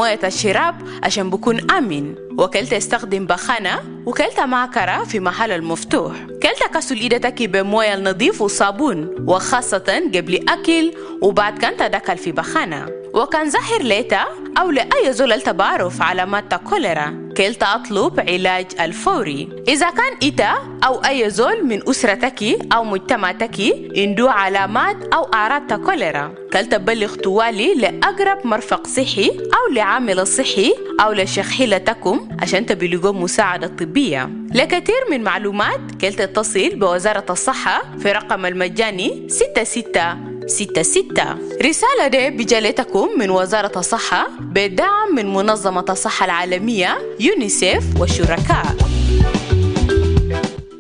موية الشراب عشان بكون آمن، وكلت استخدم بخانة، وكلت معكرة في محل المفتوح، كلت غسل إيدتك بموية نظيف وصابون، وخاصة قبل أكل وبعد كان تدخل في بخانة، وكان ظاهر ليتا أو لأي زول التبارف علامات كوليرا، كلت أطلب علاج الفوري. إذا كان إتا أو أي زول من أسرتك أو مجتمعتك عنده علامات أو أعراض كوليرا، كلت تبلغ طوالي لأقرب مرفق صحي أو لعامل صحي أو لشخيلتكم عشان تبلغوا مساعدة طبية. لكثير من معلومات كلت تتصل بوزارة الصحة في رقم المجاني 6666. رسالة دي بجالتكم من وزارة الصحة بدعم من منظمة الصحة العالمية يونيسيف والشركاء.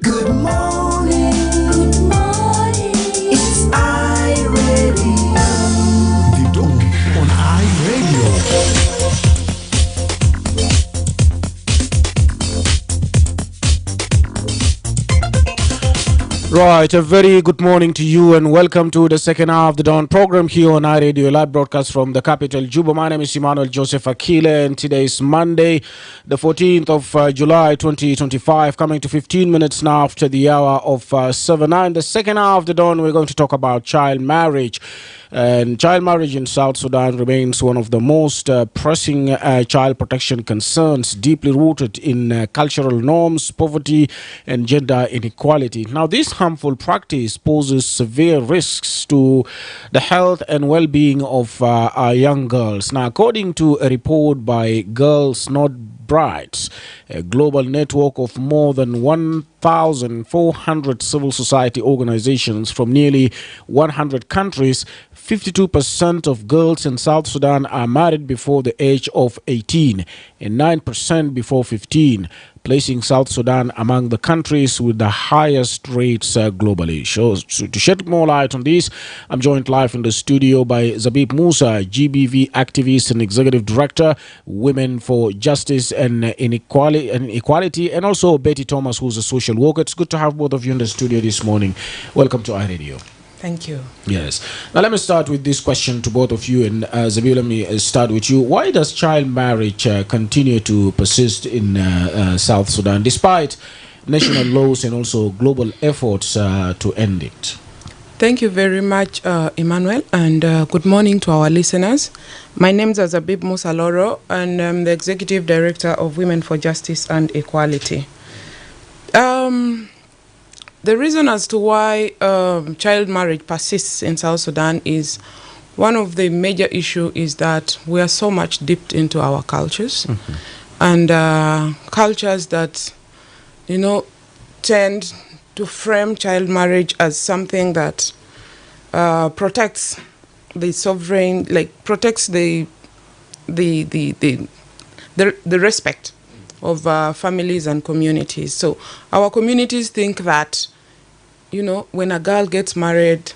Good morning, good morning. It's iRadio. The Dawn on iRadio. Right, a very good morning to you and welcome to the second hour of the Dawn program here on iRadio, live broadcast from the capital, Juba. My name is Emmanuel Joseph Akile and today is Monday, the 14th of July 2025, coming to 15 minutes now after the hour of 7-9. The second hour of the Dawn, we're going to talk about child marriage. And child marriage in South Sudan remains one of the most pressing child protection concerns, deeply rooted in cultural norms, poverty, and gender inequality. Now, this harmful practice poses severe risks to the health and well-being of our young girls. Now, according to a report by Girls Not Brides, a global network of more than 1,400 civil society organizations from nearly 100 countries, 52% of girls in South Sudan are married before the age of 18 and 9% before 15, placing South Sudan among the countries with the highest rates globally. So to shed more light on this, I'm joined live in the studio by Zabib Musa, GBV activist and executive director, Women for Justice and Equality, and also Betty Thomas, who's a social worker. It's good to have both of you in the studio this morning. Welcome to iRadio. Thank you. Yes. Now let me start with this question to both of you, and Zabib, let me start with you. Why does child marriage continue to persist in South Sudan, despite national laws and also global efforts to end it? Thank you very much, Emmanuel, and good morning to our listeners. My name is Zabib Musa, and I'm the Executive Director of Women for Justice and Equality. The reason as to why child marriage persists in South Sudan is one of the major issues is that we are so much dipped into our cultures, and cultures that, tend to frame child marriage as something that protects the sovereign, protects the respect of families and communities. So our communities think that, when a girl gets married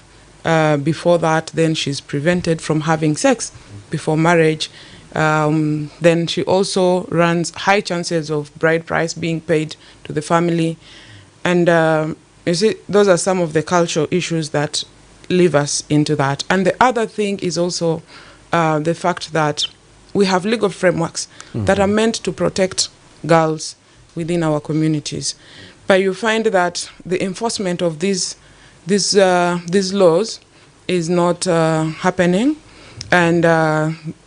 before that, then she's prevented from having sex before marriage. Then she also runs high chances of bride price being paid to the family. And you see, those are some of the cultural issues that leave us into that. And the other thing is also the fact that we have legal frameworks that are meant to protect girls within our communities. But you find that the enforcement of these laws is not happening. And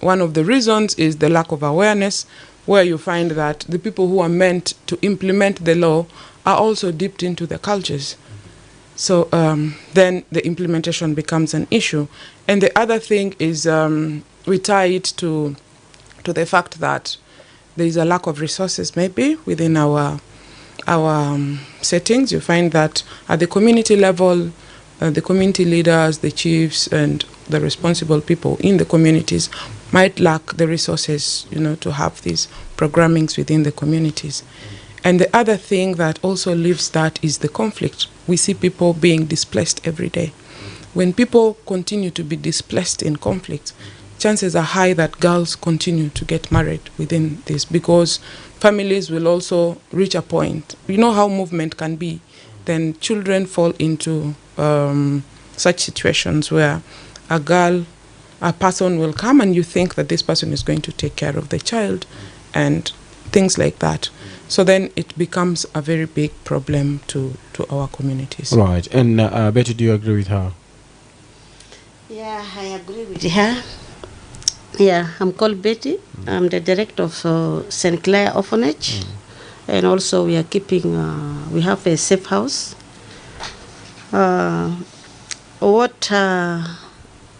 one of the reasons is the lack of awareness, where you find that the people who are meant to implement the law are also dipped into the cultures. So then the implementation becomes an issue. And the other thing is we tie it to the fact that there is a lack of resources maybe within our settings. You find that at the community level, the community leaders, the chiefs, and the responsible people in the communities might lack the resources, to have these programmings within the communities. And the other thing that also leaves that is the conflict. We see people being displaced every day. When people continue to be displaced in conflict, chances are high that girls continue to get married within this, because families will also reach a point. You know how movement can be. Then children fall into such situations where a girl a person will come and you think that this person is going to take care of the child and things like that. So then it becomes a very big problem to our communities. Right. And Betty, do you agree with her? Yeah, I agree with her. Yeah, I'm called Betty. I'm the director of St. Clair Orphanage. And also we are keeping, we have a safe house.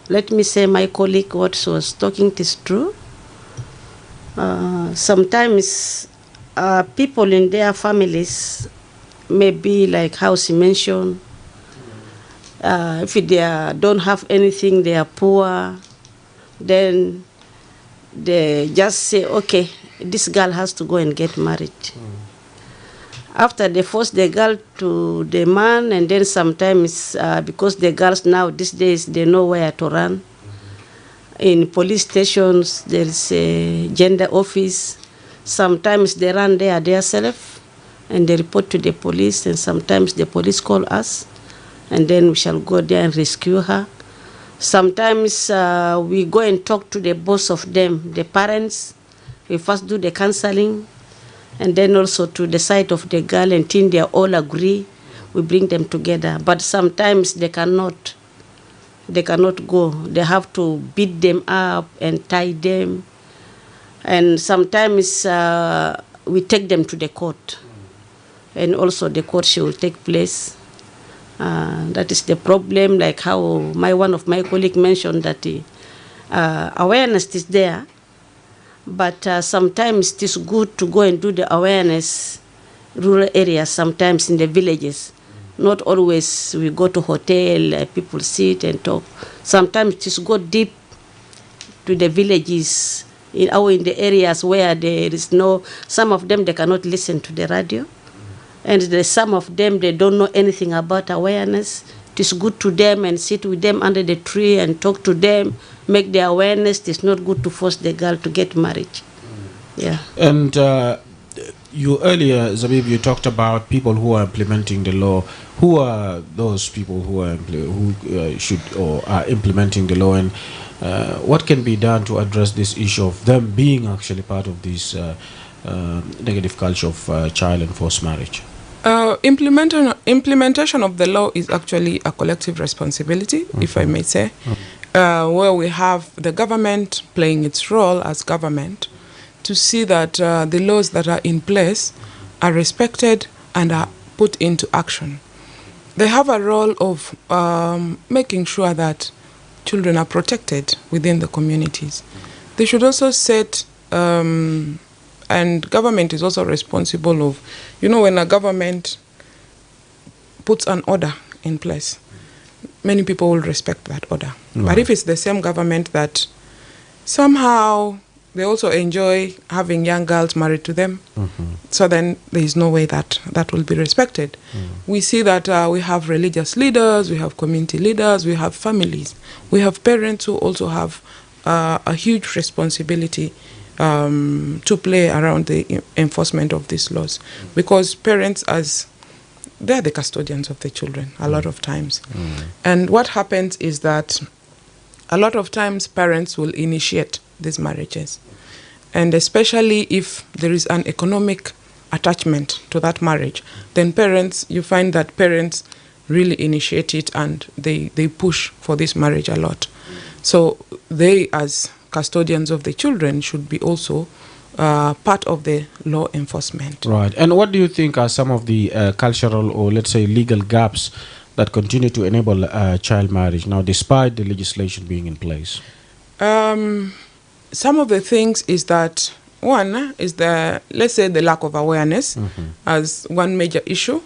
Let me say my colleague, what she was talking is true. Sometimes people in their families may be like how she mentioned, if they don't have anything, they are poor, then they just say, okay, this girl has to go and get married. After they force the girl to the man, and then sometimes because the girls now these days, they know where to run. In police stations, there is a gender office. Sometimes they run there themselves and they report to the police, and sometimes the police call us, and then we shall go there and rescue her. Sometimes we go and talk to the boss of them, the parents. We first do the counseling, and then also to the side of the girl, until they all agree, we bring them together. But sometimes they cannot go. They have to beat them up and tie them. And sometimes we take them to the court. And also the court will take place. That is the problem, like how one of my colleagues mentioned that awareness is there. But sometimes it is good to go and do the awareness rural areas, sometimes in the villages. Not always we go to hotel, people sit and talk. Sometimes it is go deep to the villages, in the areas where there is no, some of them they cannot listen to the radio. And some of them, they don't know anything about awareness. It is good to them and sit with them under the tree and talk to them, make the awareness. It is not good to force the girl to get married. Yeah. And you earlier, Zabib, you talked about people who are implementing the law. Who are those people who are should or are implementing the law, and what can be done to address this issue of them being actually part of this negative culture of child and forced marriage? Implementation of the law is actually a collective responsibility, if I may say, where we have the government playing its role as government to see that the laws that are in place are respected and are put into action. They have a role of making sure that children are protected within the communities. They should also set, and government is also responsible of, when a government puts an order in place, many people will respect that order. Right. But if it's the same government that somehow they also enjoy having young girls married to them, so then there is no way that will be respected. We see that we have religious leaders, we have community leaders, we have families, we have parents who also have a huge responsibility to play around the enforcement of these laws, because parents, they're the custodians of the children a lot of times. And what happens is that a lot of times parents will initiate these marriages, and especially if there is an economic attachment to that marriage, then you find that parents really initiate it and they push for this marriage a lot. So they, as custodians of the children, should be also part of the law enforcement. Right. And what do you think are some of the cultural or, let's say, legal gaps that continue to enable child marriage now, despite the legislation being in place? Some of the things is that, one is let's say the lack of awareness as one major issue.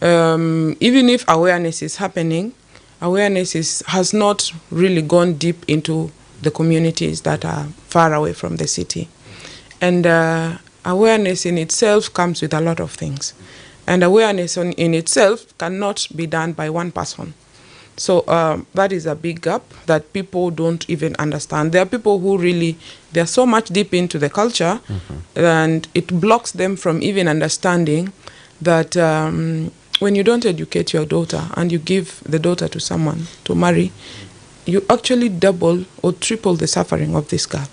Even if awareness is happening, has not really gone deep into the communities that are far away from the city. And awareness in itself comes with a lot of things. And awareness in itself cannot be done by one person. So that is a big gap that people don't even understand. There are people who really, they're so much deep into the culture, and it blocks them from even understanding that when you don't educate your daughter and you give the daughter to someone to marry, you actually double or triple the suffering of this girl.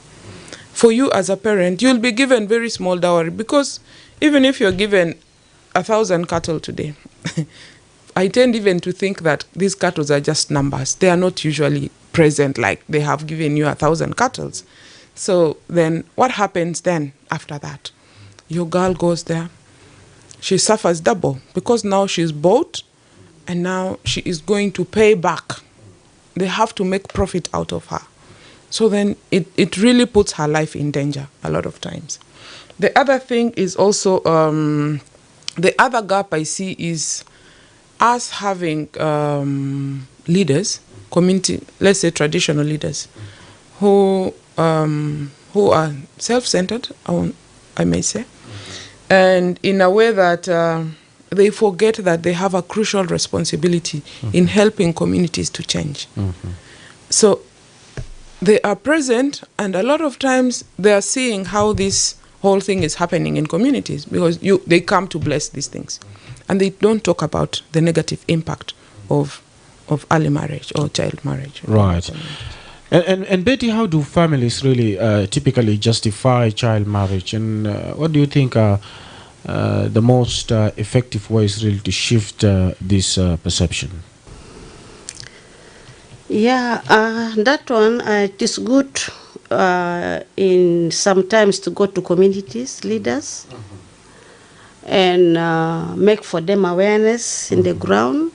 For you as a parent, you'll be given very small dowry, because even if you're given 1,000 cattle today, I tend even to think that these cattle are just numbers. They are not usually present like they have given you 1,000 cattle. So then what happens then after that? Your girl goes there. She suffers double, because now she's bought and now she is going to pay back. They have to make profit out of her. So then it really puts her life in danger a lot of times. The other thing is also, the other gap I see is us having leaders, community, let's say traditional leaders, who are self-centered, I may say, and in a way that they forget that they have a crucial responsibility in helping communities to change. So they are present, and a lot of times they are seeing how this whole thing is happening in communities, because they come to bless these things, and they don't talk about the negative impact of early marriage or child marriage. Right. And Betty, how do families really typically justify child marriage, and what do you think are the most effective ways really to shift this perception? Yeah, that one, it is good in sometimes to go to communities, leaders, and make for them awareness in the ground,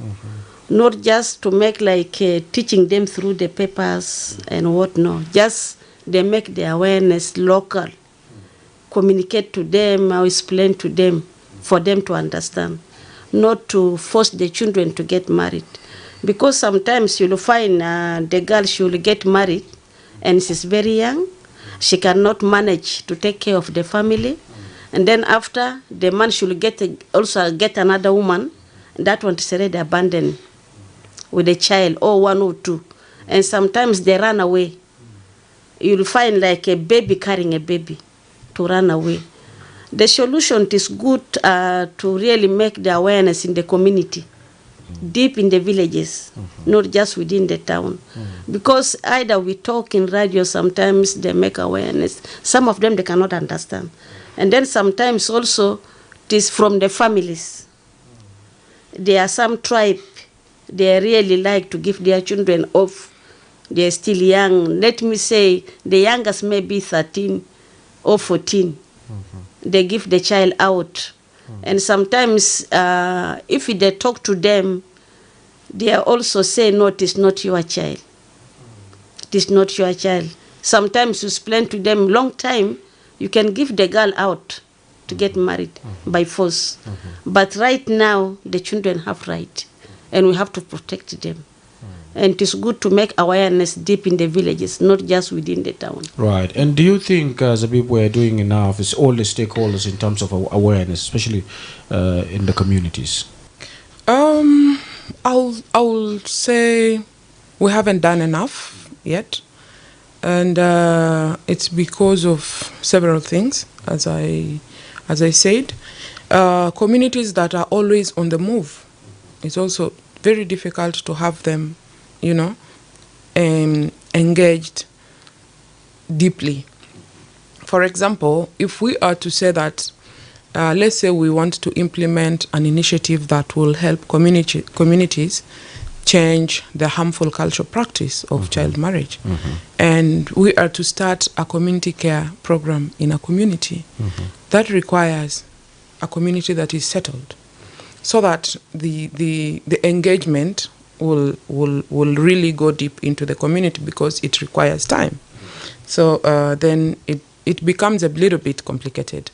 not just to make like teaching them through the papers and whatnot. Just they make the awareness local, communicate to them or explain to them for them to understand, not to force the children to get married. Because sometimes you'll find the girl, she will get married and she's very young. She cannot manage to take care of the family. And then after, the man should also get another woman. That one is already abandoned with a child, or one or two. And sometimes they run away. You'll find like a baby carrying a baby to run away. The solution is good to really make the awareness in the community, deep in the villages, not just within the town. Because either we talk in radio, sometimes they make awareness. Some of them they cannot understand. And then sometimes also it is from the families. There are some tribe, they really like to give their children off. They're still young. Let me say the youngest may be 13 or 14. They give the child out. And sometimes if they talk to them, they also say, no, it is not your child. It is not your child. Sometimes you explain to them long time, you can give the girl out to get married by force. But right now, the children have right, and we have to protect them. And it is good to make awareness deep in the villages, not just within the town. Right. And do you think, Zabib, we're doing enough as all the stakeholders in terms of awareness, especially in the communities? I'll say we haven't done enough yet. And it's because of several things, as I said. Communities that are always on the move, it's also very difficult to have them, engaged deeply. For example, if we are to say that, let's say we want to implement an initiative that will help communities change the harmful cultural practice of child marriage. And we are to start a community care program in a community. That requires a community that is settled, so that the engagement will really go deep into the community, because it requires time. So then it becomes a little bit complicated.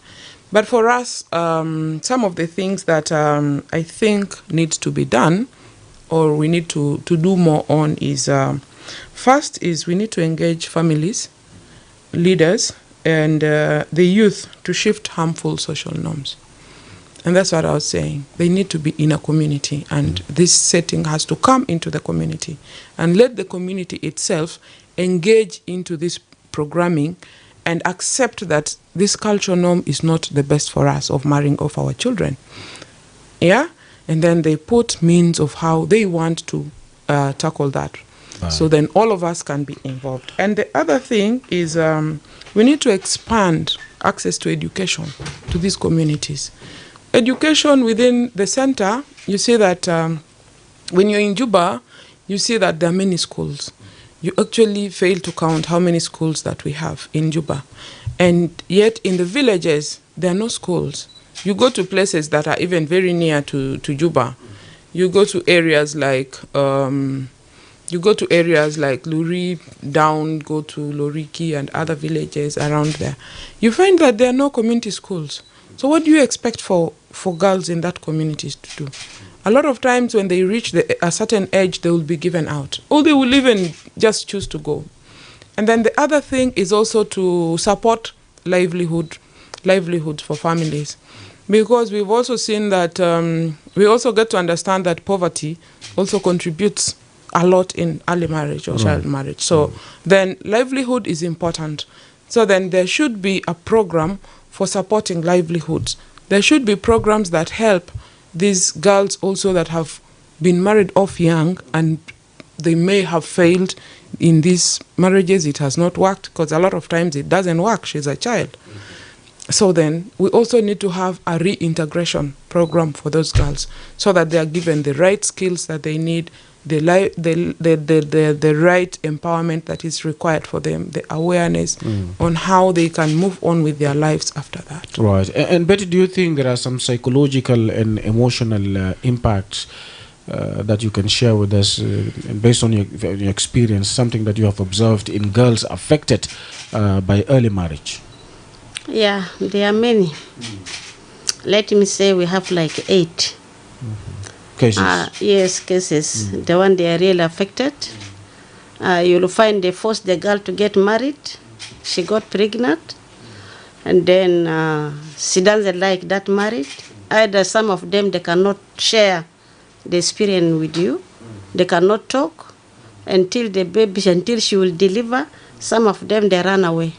But for us, some of the things that I think needs to be done, or we need to do more on, is first is we need to engage families, leaders, and the youth to shift harmful social norms. And that's what I was saying. They need to be in a community, and this setting has to come into the community, and let the community itself engage into this programming and accept that this cultural norm is not the best for us of marrying off our children. Yeah? And then they put means of how they want to tackle that. So then all of us can be involved. And the other thing is we need to expand access to education to these communities. Education within the center, you see that when you're in Juba, you see that there are many schools. You actually fail to count how many schools that we have in Juba. And yet in the villages, there are no schools. You go to places that are even very near to Juba. You go to areas like Luri, down, go to Loriki and other villages around there. You find that there are no community schools. So what do you expect for girls in that communities to do? A lot of times when they reach a certain age, they will be given out. Or they will even just choose to go. And then the other thing is also to support livelihood for families. Because we've also seen that, we also get to understand that poverty also contributes a lot in early marriage or child marriage. So then livelihood is important. So then there should be a program for supporting livelihoods. There should be programs that help these girls also that have been married off young and they may have failed in these marriages. It has not worked because a lot of times it doesn't work. She's a child. So then we also need to have a reintegration program for those girls so that they are given the right skills that they need, the right empowerment that is required for them, the awareness on how they can move on with their lives after that. Right. And Betty, do you think there are some psychological and emotional impacts that you can share with us based on your experience, something that you have observed in girls affected by early marriage? Yeah, there are many. Let me say we have like 8 cases. Yes, cases. The one they are really affected. You'll find they forced the girl to get married. She got pregnant. And then she doesn't like that married. Either some of them, they cannot share the experience with you. They cannot talk until she will deliver. Some of them, they run away.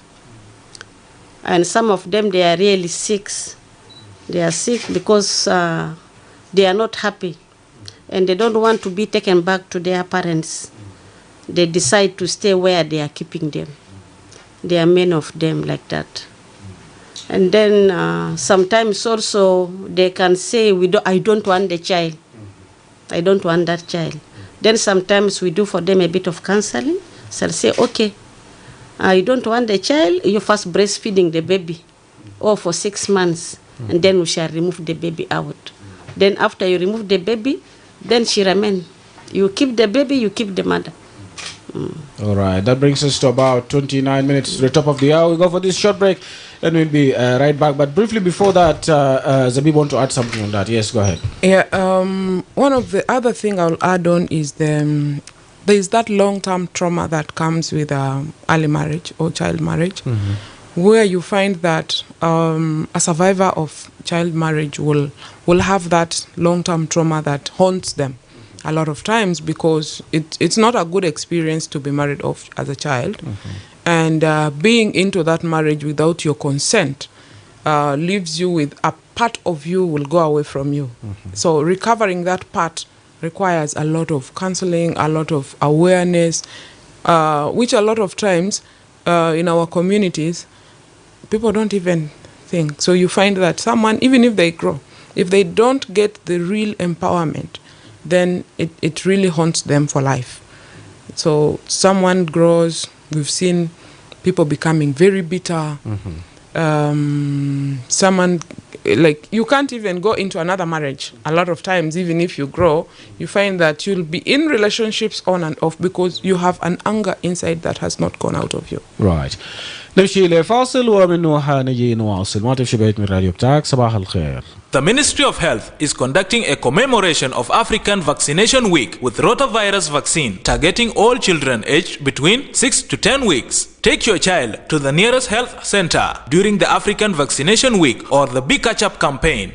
And some of them, they are really sick. They are sick because they are not happy. And they don't want to be taken back to their parents. They decide to stay where they are keeping them. There are many of them like that. And then sometimes also they can say, I don't want the child. I don't want that child. Then sometimes we do for them a bit of counseling. So I'll say, okay, you don't want the child, you first breastfeeding the baby, or for 6 months, and then we shall remove the baby out. Then after you remove the baby, then she remain. You keep the baby, you keep the mother. All right, that brings us to about 29 minutes to the top of the hour. We'll go for this short break, and we'll be right back. But briefly before that, Zabib want to add something on that. Yes, go ahead. Yeah, one of the other thing I'll add on is there is that long-term trauma that comes with early marriage or child marriage, where you find that a survivor of child marriage will have that long-term trauma that haunts them a lot of times because it's not a good experience to be married off as a child. And being into that marriage without your consent leaves you with a part of you will go away from you. So recovering that part requires a lot of counseling, a lot of awareness, which a lot of times in our communities, people don't even think. So you find that someone, even if they grow, if they don't get the real empowerment, then it really haunts them for life. So someone grows, we've seen people becoming very bitter. Someone, like, you can't even go into another marriage. A lot of times, even if you grow, you find that you'll be in relationships on and off because you have an anger inside that has not gone out of you. Right. نمشي لفاصل ومنه حنجي نواصل. ما تمشي بعيد من الراديو بتاعك. صباح الخير. The Ministry of Health is conducting a commemoration of African Vaccination Week with rotavirus vaccine targeting all children aged between 6 to 10 weeks. Take your child to the nearest health center during the African Vaccination Week or the Big Catch-up campaign.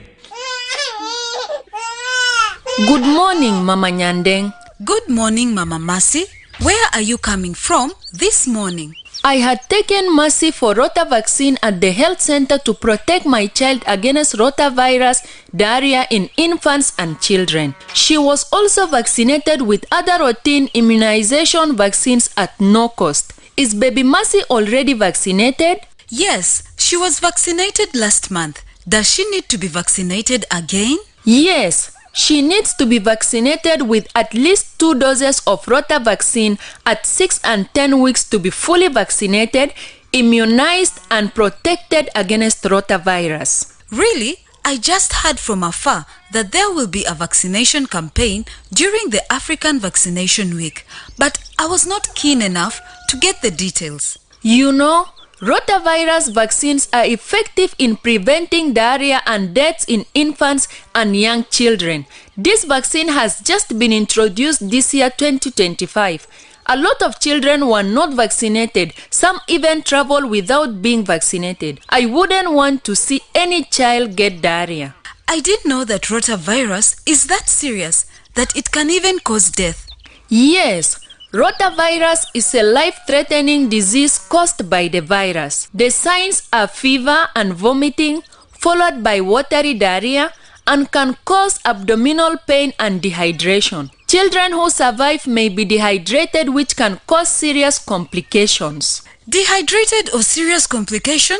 Good morning, Mama Nyandeng. Good morning, Mama Masi. Where are you coming from this morning? I had taken Mercy for rota vaccine at the health center to protect my child against rotavirus diarrhea in infants and children. She was also vaccinated with other routine immunization vaccines at no cost. Is baby Mercy already vaccinated? Yes, she was vaccinated last month. Does she need to be vaccinated again? Yes. She needs to be vaccinated with at least 2 doses of rota vaccine at 6 and 10 weeks to be fully vaccinated, immunized, and protected against rotavirus. Really? I just heard from afar that there will be a vaccination campaign during the African Vaccination Week, but I was not keen enough to get the details. You know, rotavirus vaccines are effective in preventing diarrhea and deaths in infants and young children. This vaccine has just been introduced this year 2025. A lot of children were not vaccinated. Some even travel without being vaccinated. I wouldn't want to see any child get diarrhea. I didn't know that rotavirus is that serious, that it can even cause death. Yes. Rotavirus is a life-threatening disease caused by the virus. The signs are fever and vomiting, followed by watery diarrhea, and can cause abdominal pain and dehydration. Children who survive may be dehydrated, which can cause serious complications. Dehydrated or serious complication?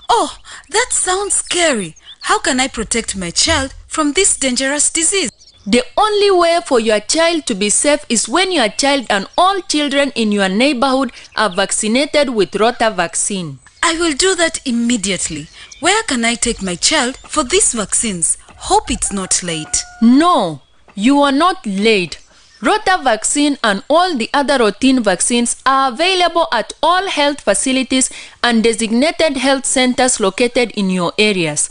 Oh, that sounds scary. How can I protect my child from this dangerous disease? The only way for your child to be safe is when your child and all children in your neighborhood are vaccinated with rota vaccine. I will do that immediately. Where can I take my child for these vaccines? Hope it's not late. No, you are not late. Rota vaccine and all the other routine vaccines are available at all health facilities and designated health centers located in your areas.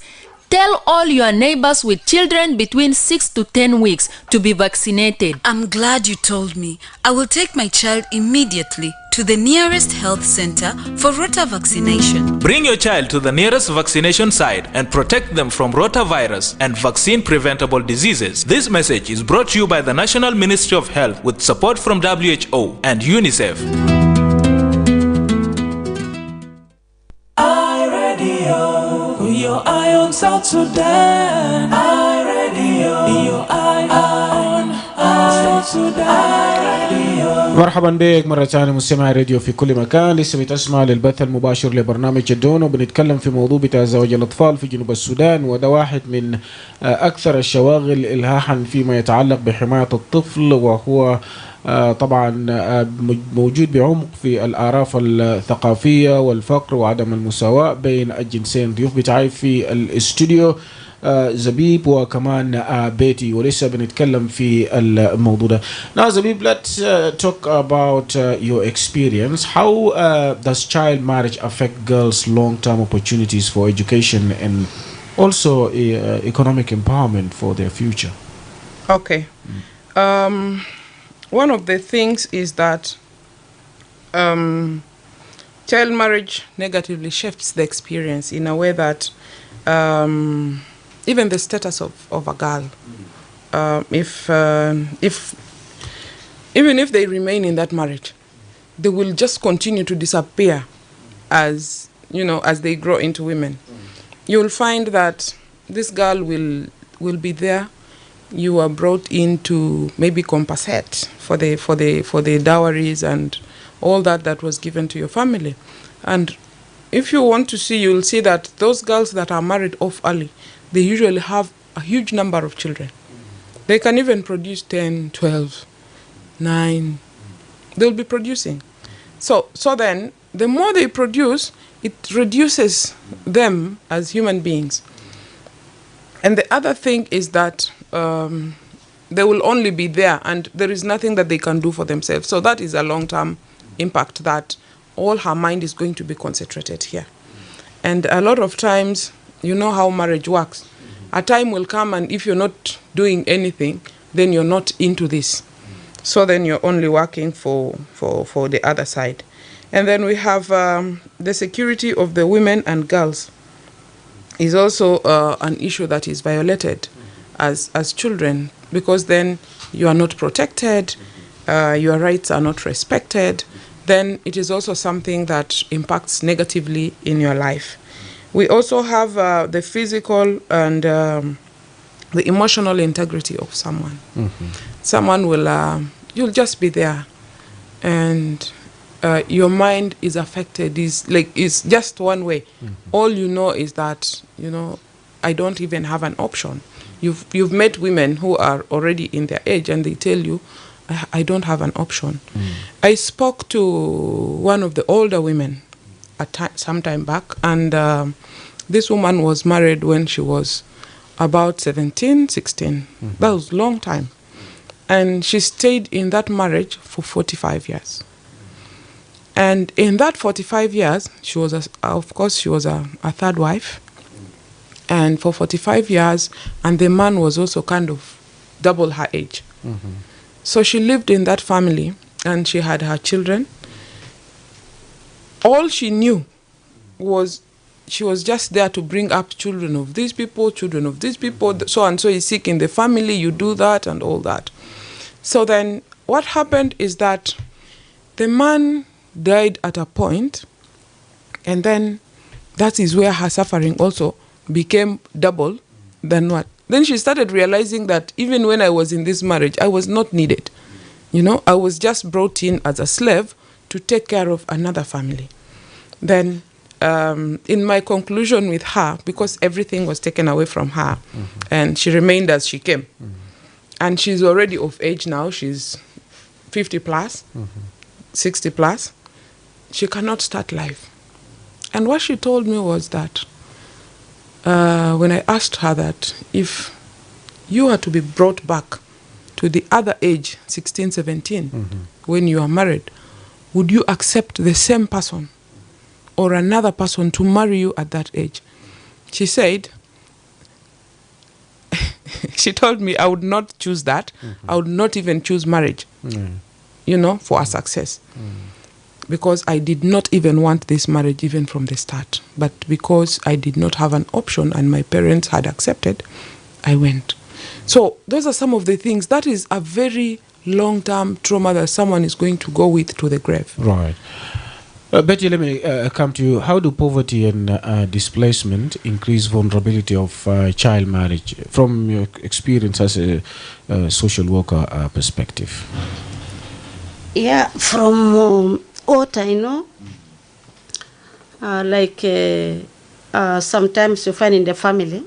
Tell all your neighbors with children between 6 to 10 weeks to be vaccinated. I'm glad you told me. I will take my child immediately to the nearest health center for rota vaccination. Bring your child to the nearest vaccination site and protect them from rotavirus and vaccine-preventable diseases. This message is brought to you by the National Ministry of Health with support from WHO and UNICEF. Your eye on South Sudan. Your eye on South Sudan. مرحبا بك مرة ثانية مستمعي راديو في كل مكان. لسه بتسمع للبث المباشر لبرنامج جدون، وبنتكلم في موضوع بتاع زواج الأطفال في جنوب السودان، وده واحد من أكثر الشواغل إلحاحا فيما يتعلق بحماية الطفل، وهو طبعا موجود بعمق في الآراف الثقافية والفقر وعدم المساواة بين الجنسين. ضيوف بتاعي في الاستوديو زبيب وكمان بيتي، ولسه بنتكلم في الموضوع ده. Now Zabib, let's talk about your experience. How does child marriage affect girls' long-term opportunities for education and also economic empowerment for their future? Okay. One of the things is that child marriage negatively shapes the experience in a way that even the status of a girl, even if they remain in that marriage, they will just continue to disappear as they grow into women. You will find that this girl will be there. You are brought in to maybe compensate for the dowries and all that was given to your family. And if you want to see, you'll see that those girls that are married off early, they usually have a huge number of children. They can even produce 10, 12, 9. They'll be producing. So then, the more they produce, it reduces them as human beings. And the other thing is that they will only be there and there is nothing that they can do for themselves. So that is a long-term impact that all her mind is going to be concentrated here. And a lot of times, you know how marriage works. A time will come and if you're not doing anything, then you're not into this. So then you're only working for the other side. And then we have the security of the women and girls is also an issue that is violated as children, because then you are not protected, your rights are not respected, then it is also something that impacts negatively in your life. We also have the physical and the emotional integrity of someone. Someone will, you'll just be there, and your mind is affected. It's just one way. All you know is that, I don't even have an option. You've met women who are already in their age, and they tell you, I don't have an option. I spoke to one of the older women some time back, and this woman was married when she was about 17, 16. That was a long time. And she stayed in that marriage for 45 years. And in that 45 years, she was, of course, she was a third wife. And for 45 years, and the man was also kind of double her age. So she lived in that family, and she had her children. All she knew was she was just there to bring up children of these people, so and so is sick in the family, you do that and all that. So then what happened is that the man died at a point, and then that is where her suffering also became double than what. Then she started realizing that even when I was in this marriage, I was not needed. I was just brought in as a slave to take care of another family. Then in my conclusion with her, because everything was taken away from her, and she remained as she came. And she's already of age now. She's 50 plus, 60 plus. She cannot start life. And what she told me was that when I asked her that if you were to be brought back to the other age, 16, 17, when you are married, would you accept the same person or another person to marry you at that age? She said, she told me I would not choose that. I would not even choose marriage, for a success. Because I did not even want this marriage even from the start. But because I did not have an option and my parents had accepted, I went. So those are some of the things. That is a very long-term trauma that someone is going to go with to the grave. Right. Betty, let me come to you. How do poverty and displacement increase vulnerability of child marriage from your experience as a social worker perspective? Yeah, from what I know, sometimes you find in the family,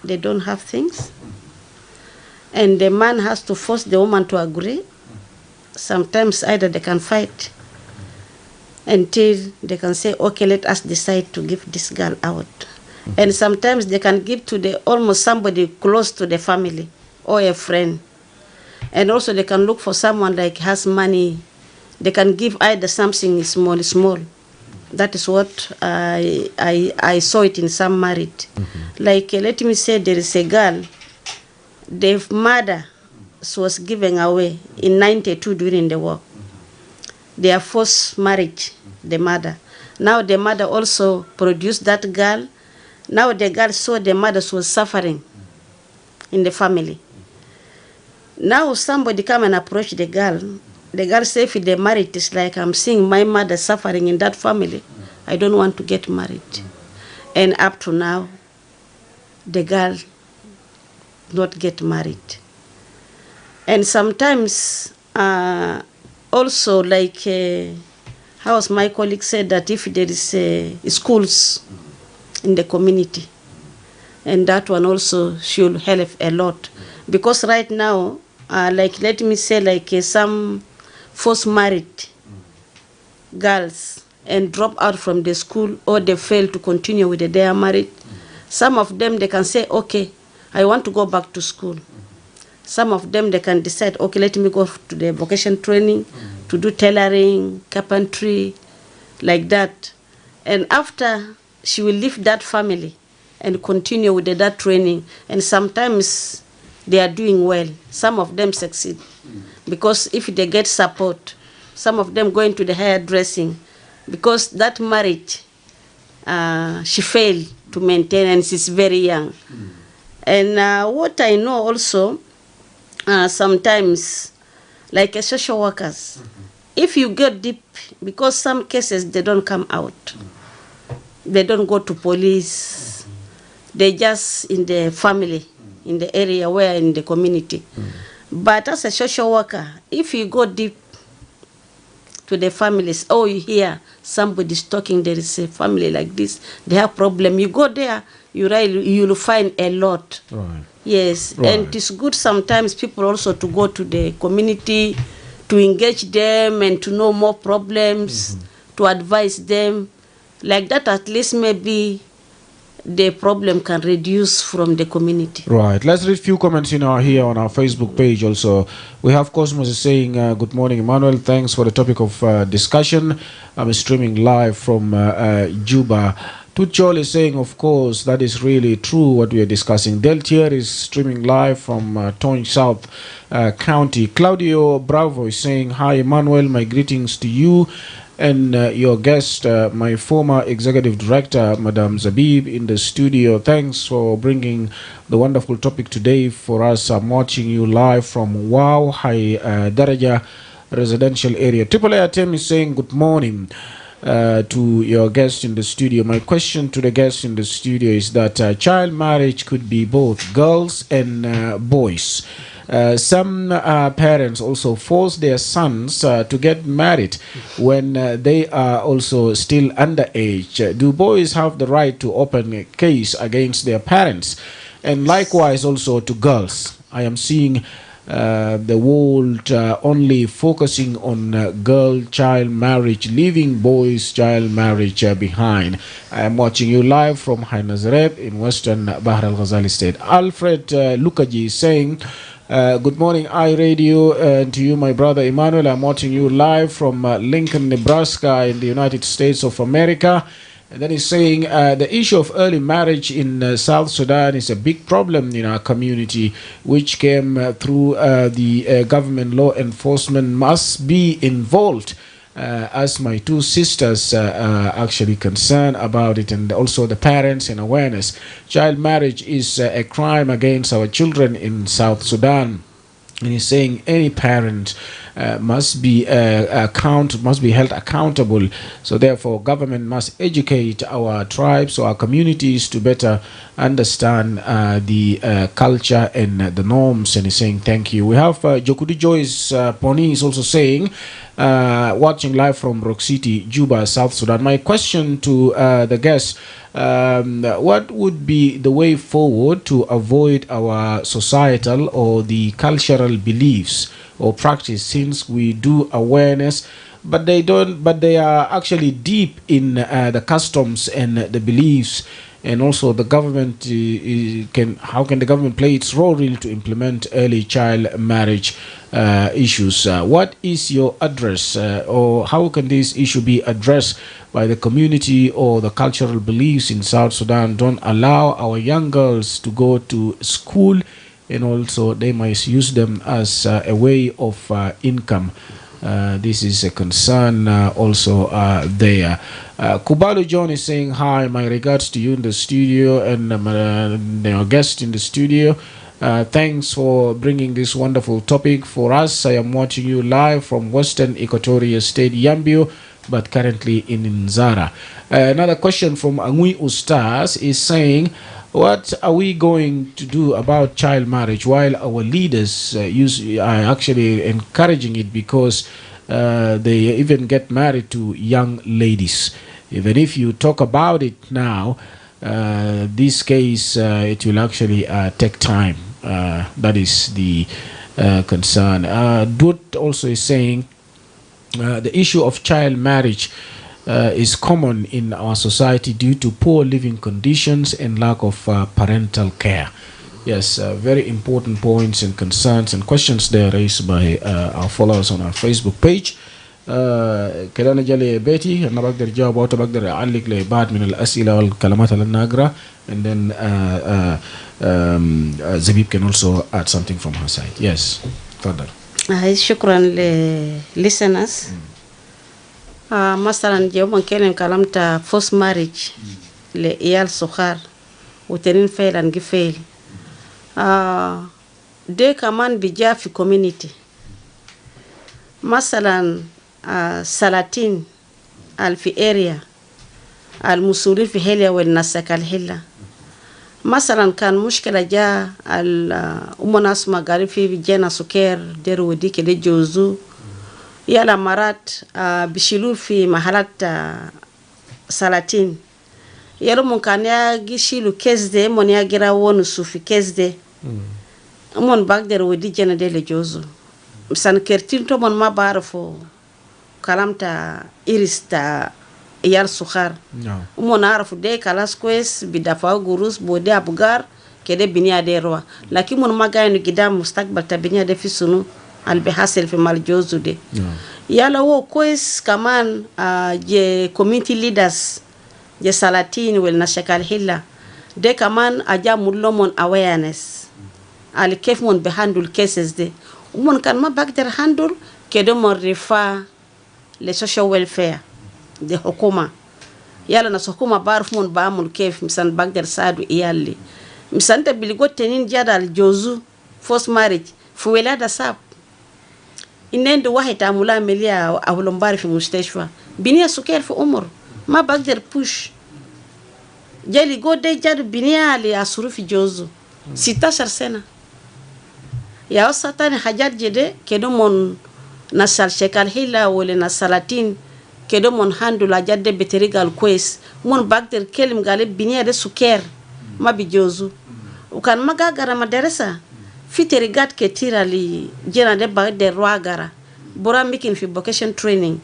they don't have things. And the man has to force the woman to agree. Sometimes either they can fight until they can say, okay, let us decide to give this girl out. And sometimes they can give to almost somebody close to the family or a friend. And also they can look for someone like has money. They can give either something small. That is what I saw it in some married. Like, let me say there is a girl, the mother was given away in 92 during the war. They are forced marriage, the mother. Now the mother also produced that girl. Now the girl saw the mother was suffering in the family. Now somebody come and approach the girl. The girl say, if they married, it's like I'm seeing my mother suffering in that family. I don't want to get married. And up to now, the girl not get married. And sometimes also like how my colleague said that if there is schools in the community, and that one also should help a lot. Because right now, like let me say like some forced married girls and drop out from the school, or they fail to continue with their marriage. Some of them, they can say, okay, I want to go back to school. Some of them, they can decide, okay, let me go to the vocation training to do tailoring, carpentry, like that. And after, she will leave that family and continue with that training. And sometimes they are doing well. Some of them succeed. Because if they get support, some of them go into the hairdressing. Because that marriage, she failed to maintain, and she's very young. And what I know also, sometimes, like social workers, if you get deep, because some cases they don't come out, they don't go to police, they just in the family, in the area where in the community. But as a social worker, if you go deep to the families, oh, you hear somebody's talking, there is a family like this, they have problem, you go there, you'll find a lot. Right. Yes, Right. and it's good sometimes people also to go to the community, to engage them and to know more problems, to advise them. Like that, at least maybe the problem can reduce from the community. Right. Let's read a few comments here on our Facebook page also. We have Cosmos is saying, good morning, Emmanuel. Thanks for the topic of discussion. I'm streaming live from Juba. Tuchol is saying, of course, that is really true what we are discussing. Deltier is streaming live from Tony South County. Claudio Bravo is saying, hi, Emmanuel, my greetings to you and your guest, my former executive director, Madam Zabib, in the studio. Thanks for bringing the wonderful topic today for us. I'm watching you live from Wow High Daraja residential area. Triple A Atem is saying, good morning to your guest in the studio. My question to the guest in the studio is that child marriage could be both girls and boys. Some parents also force their sons to get married when they are also still underage. Do boys have the right to open a case against their parents? And likewise also to girls. I am seeing the world only focusing on girl child marriage, leaving boys child marriage behind. I am watching you live from High Nazareth in Western Bahr al Ghazali State. Alfred Lukaji is saying, good morning, iRadio, and to you, my brother Emmanuel. I'm watching you live from Lincoln, Nebraska, in the United States of America. And then he's saying the issue of early marriage in South Sudan is a big problem in our community, which came through the government law enforcement must be involved. As my two sisters are actually concerned about it, and also the parents and awareness. Child marriage is a crime against our children in South Sudan. And he's saying any parent must be held accountable. So therefore, government must educate our tribes or our communities to better understand the culture and the norms. And he's saying thank you. We have Jokudi Joyce Poni is also saying, watching live from Rock City, Juba, South Sudan. My question to the guests, what would be the way forward to avoid our societal or the cultural beliefs or practice, since we do awareness but they are actually deep in the customs and the beliefs, and also the government how can the government play its role really to implement early child marriage issues? What is your address, or how can this issue be addressed by the community, or the cultural beliefs in South Sudan don't allow our young girls to go to school, and also they might use them as a way of income? This is a concern also there. Kubalu John is saying, hi, my regards to you in the studio and your guest in the studio. Thanks for bringing this wonderful topic for us. I am watching you live from Western Equatoria State, Yambio, but currently in Nzara. Another question from Angui Ustaz is saying, what are we going to do about child marriage, while our leaders are actually encouraging it, because they even get married to young ladies? Even if you talk about it now, this case, it will actually take time. That is the concern. Dut also is saying the issue of child marriage is common in our society due to poor living conditions and lack of parental care. Yes, very important points and concerns and questions there raised by our followers on our Facebook page. كده نجي بيتي أنا بقدر جاوب أو بقدر أعلق لبعض من الأسئلة والكلمات اللي نقرأ, and then Zabib can also add something from her side. Yes, further. شكرا listeners. مثلا جاوبا كلام كلامتا first marriage لإيال صغار وتنين فيل and fail. ده كمان بيجا في community. مثلا سلاطين في area المسؤولين في هيليا والنسك الهلا. مثلا كان مشكلة جاء الناس ما قالوا في جينا سكر ديروا ودي كده جوزو يلا مرات بيشيلوا في محلات سلاطين يلا ممكن يشيلوا كيس ده من يجرا ونسو في كيس ده من بقدر ودي جينا ده لجوزو مثلا كرتين تو من ما بعرفوا كلام تا إيريس تا يار سخار ومن عارفوا ده كلاس كويس بدفعوا جروس بودي أبغار كده بنيا ده روا لكن من ما قاعد قدام مستقبل تبنيا ده في سنو البحاصل في مال جوزو ده يلا هو كويس كمان ج community leaders ج سلاطين والنشكال هلا ده كمان أجا ملومون awareness على كيف من بهاندل cases ده ومن كان ما بقدر هاندل كده من رفاه للسوشيال ويلفير دي حكومة يلا ناس حكومة بعرف من بعمل كيف مثلا بقدر ساعدوا إيالي مثلا أنت بلغو تنين جدال جوزو فوس ماريج في ولادة صعب إنين دو واحد عمولا مليا أو لمباري في مستشفى بنية سكر في عمر ما بقدر بوش جالي جو دي جاد بنية اللي أسرو في جوزو 16 سنة يا أصلا حاجات جدي كده من nasal shekal hila wole na salatin kedo mon handu la jadde beterigal kwes mon bagder kelim gale binia de suker ma bijozu ukan magagara madarasa fiterigat ke tirali jena de bagder roagara bora making fi vocation training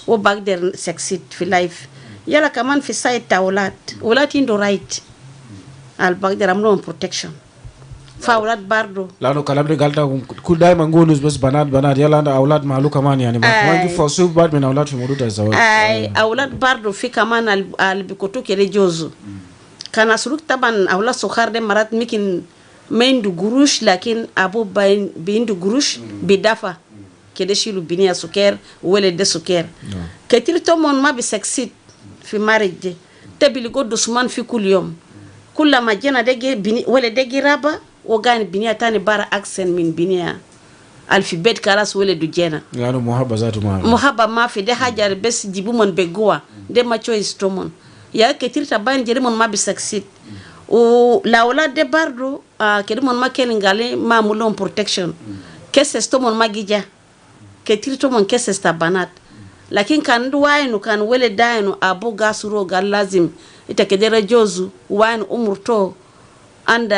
wo bagder succeed fi life yala kaman fi site tawlat wala indo right al bagder amno protection فاولاد باردو لانه كلام ده قالته كل دايما نقول بس بنات يلا عند اولاد معلو كمان يعني ما يجي فوسوف بعد من اولاد في موضوع الزواج اي اولاد باردو في كمان اللي بيكوتو كده جوزو كان اسلوك طبعا اولاد صغار ده مرات ممكن ما عنده قروش لكن ابو بيندو قروش بدفع كده شيلو بنيه سكر ولد ده سكر كتير تومون ما بيسكسيد في مارج دي تبي لقوا دسمان في كل يوم كل ما جينا دقي ولد دقي رابا وغاني بنيا تاني بارا أكسن من بنيا الفبيت كلاس ولا دجنا يعني محبة ذاته محبة ما في ده حاجة بس جيبوا من بجوا ده ما شو يستومن يا كتير تبان جريمون ما بيسكسيد ولا أولاد ده باردو كريمون ما كيلينغالي ما مولون protection كيس استومن ما جيجا كتير تومن كيس استبانات لكن كان دوائنو كان ولا داينو أبو غاسرو قال لازم إتكدر جوزو وين أمرتو عند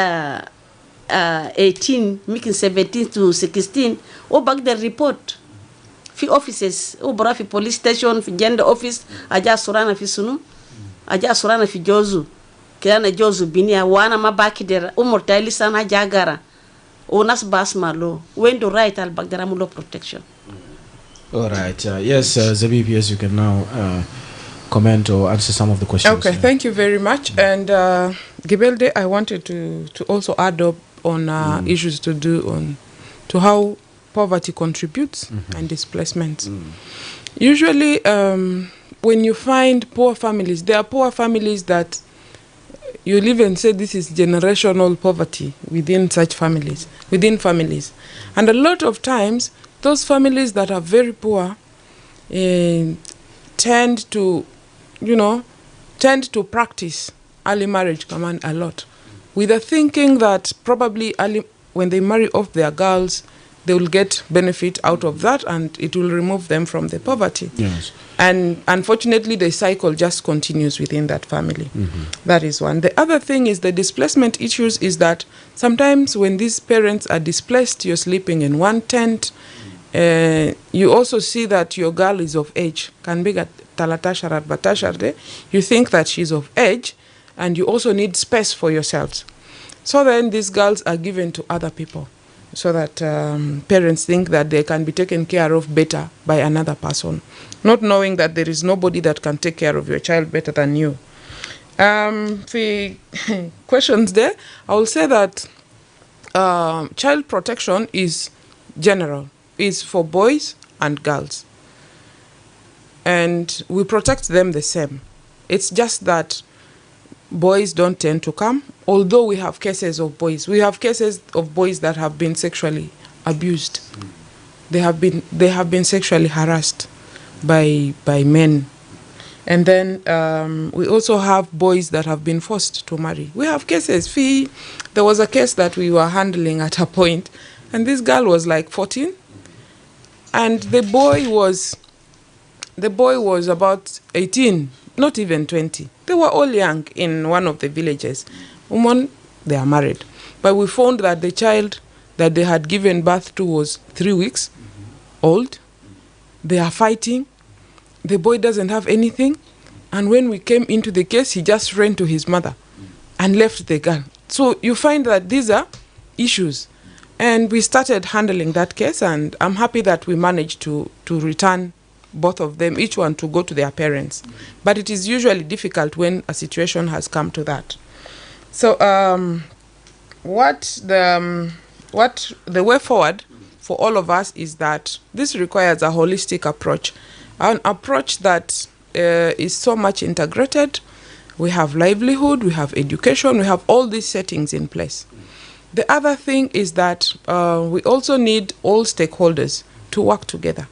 18 making 17 to 16 وبقدر report في offices وبرا في police station في gender office أجا سرانا في سنو أجا سرانا في جوزو كأنا جوزو بنيا وانا ما باكدر أمرتاي لسانا جاغارا وناس باسما لو when do right al بقدر أمولو protection. All right. Yes, Zabib, yes, you can now comment or answer some of the questions. Okay, thank you very much. And Gibelde, I wanted to also add up on issues to do to how poverty contributes and displacement. Usually, when you find poor families, there are poor families that you'll even say this is generational poverty within such families, And a lot of times, those families that are very poor tend to practice early marriage command a lot, with the thinking that probably when they marry off their girls, they will get benefit out of that and it will remove them from the poverty. Yes. And unfortunately, the cycle just continues within that family. That is one. The other thing is the displacement issues is that sometimes when these parents are displaced, you're sleeping in one tent. You also see that your girl is of age. Can be talatasharat batasharde. You think that she's of age, and you also need space for yourselves. So then these girls are given to other people, so that parents think that they can be taken care of better by another person, not knowing that there is nobody that can take care of your child better than you. For questions there, I will say that child protection is general. Is for boys and girls, and we protect them the same. It's just that boys don't tend to come, although we have cases of boys. We have cases of boys that have been sexually abused. They have been sexually harassed. by men. And then we also have boys that have been forced to marry. We have cases. There was a case that we were handling at a point, and this girl was like 14, and the boy was about 18, not even 20. They were all young in one of the villages. Women, they are married. But we found that the child that they had given birth to was 3 weeks old. They are fighting. The boy doesn't have anything. And when we came into the case, he just ran to his mother and left the girl. So you find that these are issues. And we started handling that case, and I'm happy that we managed to return both of them, each one to go to their parents. But it is usually difficult when a situation has come to that. So what the way forward for all of us is that this requires a holistic approach, an approach that is so much integrated. We have livelihood, we have education, we have all these settings in place. The other thing is that we also need all stakeholders to work together.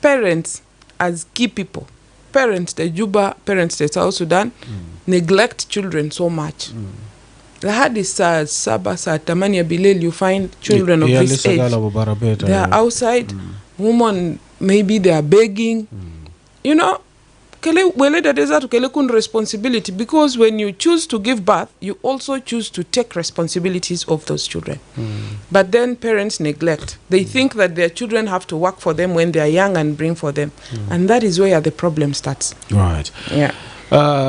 Parents as key people. Parents, the Juba, parents, the South Sudan, neglect children so much. The hardest Saba, Tamania Bilel, you find children of this age. They are outside, women, maybe they are begging. You know, responsibility, because when you choose to give birth, you also choose to take responsibilities of those children. But then parents neglect. They think that their children have to work for them when they are young and bring for them. And that is where the problem starts. Right. Yeah.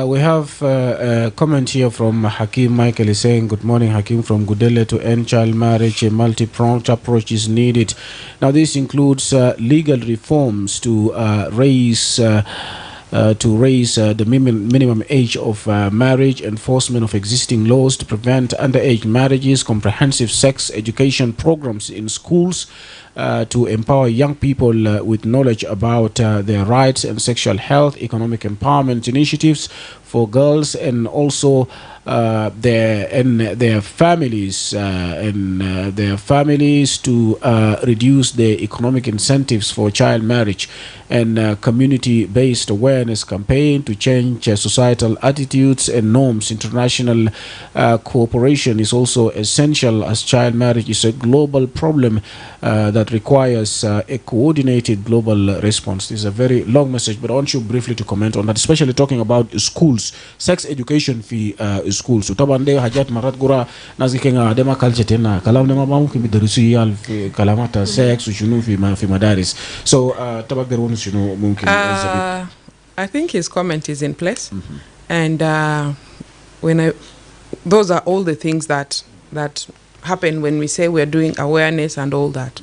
We have a comment here from Hakim Michael is saying, good morning, Hakim from Gudele. To end child marriage, a multi-pronged approach is needed. Now this includes legal reforms to raise the minimum age of marriage, enforcement of existing laws to prevent underage marriages, comprehensive sex education programs in schools to empower young people with knowledge about their rights and sexual health, economic empowerment initiatives for girls, and also their families to reduce the economic incentives for child marriage, and community-based awareness campaign to change societal attitudes and norms. International cooperation is also essential, as child marriage is a global problem that requires a coordinated global response. This is a very long message, but I want you briefly to comment on that, especially talking about schools, sex education for schools. Utaban de hajat marat gura nazi kenga dema culture tena kalam dema bamu kimi darusu yal kalamata sex ushunu fi madaris. So tabak der wonu shunu mumkin. I think his comment is in place, and those are all the things that happen when we say we're doing awareness and all that.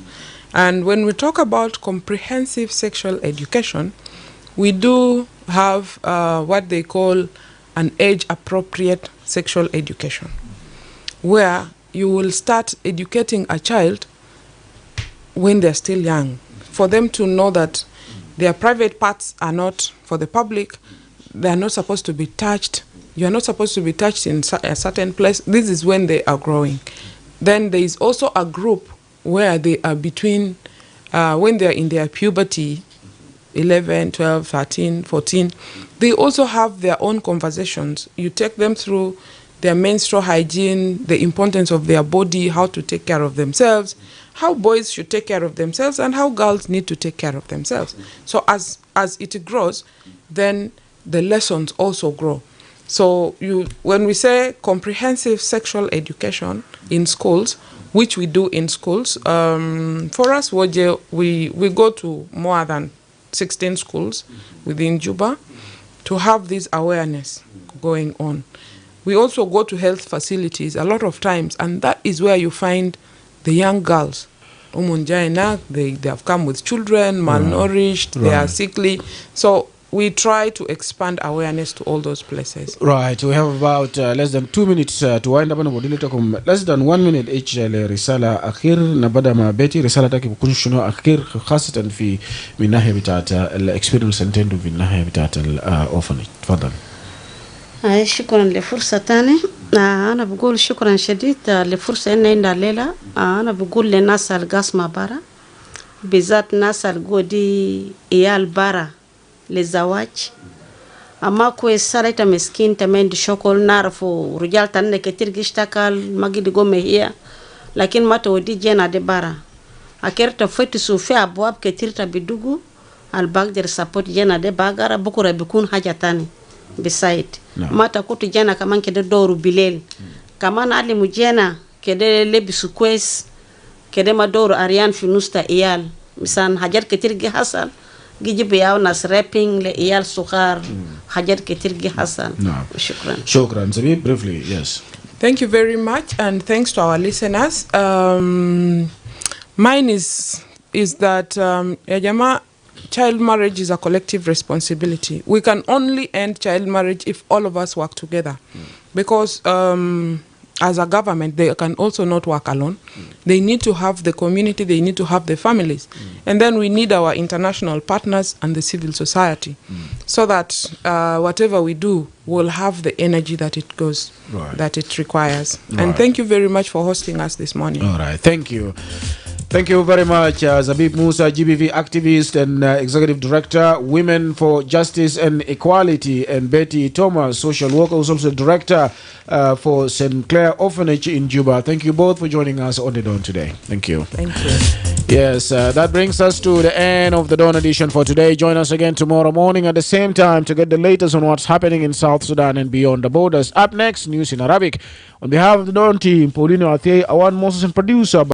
And when we talk about comprehensive sexual education, we do have what they call an age-appropriate sexual education, where you will start educating a child when they're still young, for them to know that their private parts are not for the public, they are not supposed to be touched, you are not supposed to be touched in a certain place. This is when they are growing. Then there is also a group where they are between, when they are in their puberty, 11, 12, 13, 14, they also have their own conversations. You take them through their menstrual hygiene, the importance of their body, how to take care of themselves, how boys should take care of themselves, and how girls need to take care of themselves. So as it grows, then the lessons also grow. So when we say comprehensive sexual education in schools, which we do in schools, for us, we go to more than 16 schools within Juba to have this awareness going on. We also go to health facilities a lot of times, and that is where you find the young girls. They have come with children, malnourished, they are sickly. So we try to expand awareness to all those places. Right, we have about less than 2 minutes to wind up. Less than 1 minute each لرسالة أخير نبدأ مع بيتي. رسالة تاكي بكون شنو أخير خاصة في من ناحية بتاعت الإكسبيرينس انتندو في الناحية بتاعت الأوفنج. تفضل. شكرا لفرصة تاني. أنا بقول شكرا شديد لفرصة إن عندنا الليلة. أنا بقول للناس القاسمة برا، بالذات ناس القودي إيال برا للزواج. أما كويس سارة مسكين تمين دي شغل نعرفو رجال تاني كتير يشتغل ما قد يقوم هي لكن ما تودي جينا دي برا أكيرت فتسو في أبواب كتير تبدوغو الباقدر سابوت جينا دي باقرا بكرة بيكون حاجة تاني بسايد ما تكوت جينا كمان كده دورو بليل كمان علمو جينا كده لبسو كويس كده ما دورو أريان في نوستا إيال مثلا حاجات كتير جي حصل جيجي بياو ناس رابينج لإيال صغار حاجات كتير جي حصل. شكرا. شكرا. Zabib, briefly, yes. Thank you very much, and thanks to our listeners. Mine is that ya jamaa, child marriage is a collective responsibility. We can only end child marriage if all of us work together, because as a government, they can also not work alone. They need to have the community, they need to have the families. And then we need our international partners and the civil society, so that whatever we do will have the energy that it goes, that it requires. And thank you very much for hosting us this morning. All right, thank you. Thank you very much, Zabib Musa, GBV activist and executive director, Women for Justice and Equality, and Betty Thomas, social worker, who's also director for St. Clair Orphanage in Juba. Thank you both for joining us on the Dawn today. Thank you. Thank you. Yes, that brings us to the end of the Dawn edition for today. Join us again tomorrow morning at the same time to get the latest on what's happening in South Sudan and beyond the borders. Up next, news in Arabic. On behalf of the Dawn team, Paulino Athe, Awan Moses and producer